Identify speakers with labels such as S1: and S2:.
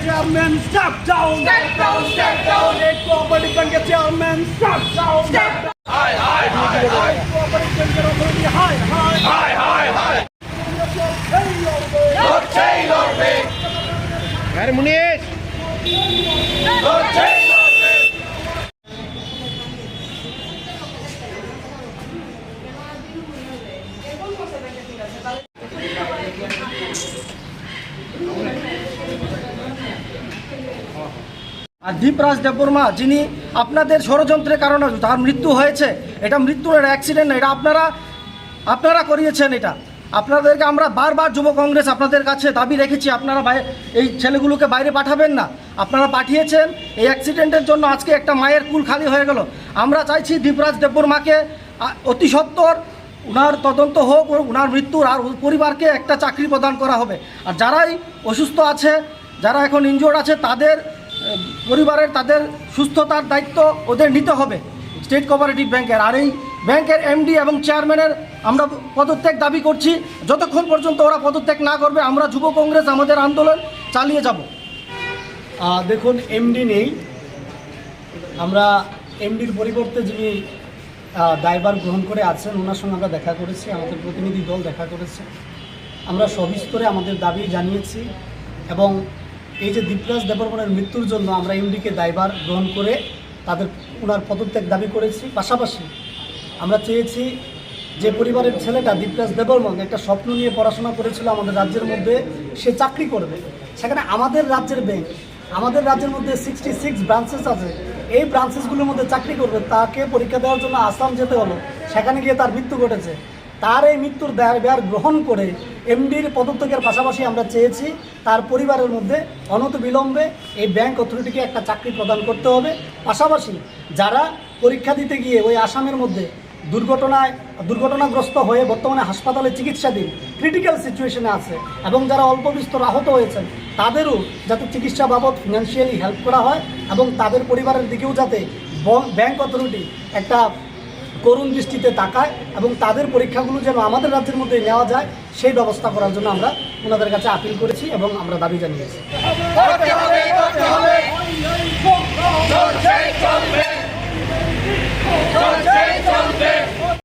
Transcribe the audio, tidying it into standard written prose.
S1: chairman, step down.
S2: Step down, step down.
S1: State Cooperative Bank chairman, step down.
S2: Step down.
S3: Hi, hi, hi, hi.
S1: Cooperative Bank authority, hi, hi.
S3: Hi, hi, hi.
S2: Lord
S3: Taylor Bay.
S1: Hari Muniz.
S3: Lord Taylor Bay.
S4: আর দীপরাজ দেববর্মা যিনি আপনাদের ষড়যন্ত্রের কারণে তার মৃত্যু হয়েছে, এটা মৃত্যুর accident না, এটা আপনারা করিয়েছেন। এটা আপনাদেরকে আমরা বারবার যুব কংগ্রেস আপনাদের কাছে দাবি রেখেছি, আপনারা এই ছেলেগুলোকে বাইরে পাঠাবেন না। আপনারা পাঠিয়েছেন, এই অ্যাক্সিডেন্টের জন্য আজকে একটা মায়ের কুল খালি হয়ে গেল। আমরা চাইছি দীপরাজ দেববর্মাকে অতি সত্বর ওনার তদন্ত হোক, ওনার মৃত্যুর আর পরিবারকে একটা চাকরি প্রদান করা হবে। আর যারাই অসুস্থ আছে, যারা এখন ইনজোর্ড আছে, তাদের পরিবারের তাদের সুস্থতার দায়িত্ব ওদের নিতে হবে স্টেট কোঅপারেটিভ ব্যাংকের। আর এই ব্যাংকের এমডি এবং চেয়ারম্যানের আমরা পদত্যাগ দাবি করছি। যতক্ষণ পর্যন্ত ওরা পদত্যাগ না করবে, আমরা যুব কংগ্রেস আমাদের আন্দোলন চালিয়ে যাব।
S5: দেখুন, এমডি নেই, আমরা এমডির পরিবর্তে যিনি দায়ভার গ্রহণ করে আছেন ওনার সঙ্গে আমরা দেখা করেছি, আমাদের প্রতিনিধি দল দেখা করেছে। আমরা সবিস্তরে আমাদের দাবি জানিয়েছি এবং এই যে দীপরাজ দেববর্মার মৃত্যুর জন্য আমরা এমডিকে দায়ভার গ্রহণ করে ওনার পদত্যাগ দাবি করেছি। পাশাপাশি আমরা চেয়েছি যে পরিবারের ছেলেটা দীপরাজ দেববর্মা একটা স্বপ্ন নিয়ে পড়াশোনা করেছিল আমাদের রাজ্যের মধ্যে, সে চাকরি করবে। সেখানে আমাদের রাজ্যের ব্যাংক, আমাদের রাজ্যের মধ্যে 66 ব্রাঞ্চেস আছে, এই ব্রাঞ্চেসগুলোর মধ্যে চাকরি করবে। তাকে পরীক্ষা দেওয়ার জন্য আসাম যেতে হলো, সেখানে গিয়ে তার মৃত্যু ঘটেছে। তার এই মৃত্যুর দায়ভার গ্রহণ করে এমডির পদত্যাগের পাশাপাশি আমরা চেয়েছি তার পরিবারের মধ্যে অনতিবিলম্বে এই ব্যাংক অথরিটিকে একটা চাকরি প্রদান করতে হবে। পাশাপাশি যারা পরীক্ষা দিতে গিয়ে ওই আসামের মধ্যে দুর্ঘটনাগ্রস্ত হয়ে বর্তমানে হাসপাতালে চিকিৎসাধীন ক্রিটিক্যাল সিচুয়েশনে আছে এবং যারা অল্প বিস্তর আহত হয়েছেন, তাদেরও যাতে চিকিৎসা বাবদ ফিনান্সিয়ালি হেল্প করা হয় এবং তাদের পরিবারের দিকেও যাতে ব্যাংক অথরিটি একটা করুণ দৃষ্টিতে তাকায় এবং তাদের পরীক্ষাগুলো যেন আমাদের রাজ্যের মধ্যে নেওয়া যায় সেই ব্যবস্থা করার জন্য আমরা ওনাদের কাছে আপিল করেছি এবং আমরা দাবি জানিয়েছি।
S3: Lord Taylor Bay.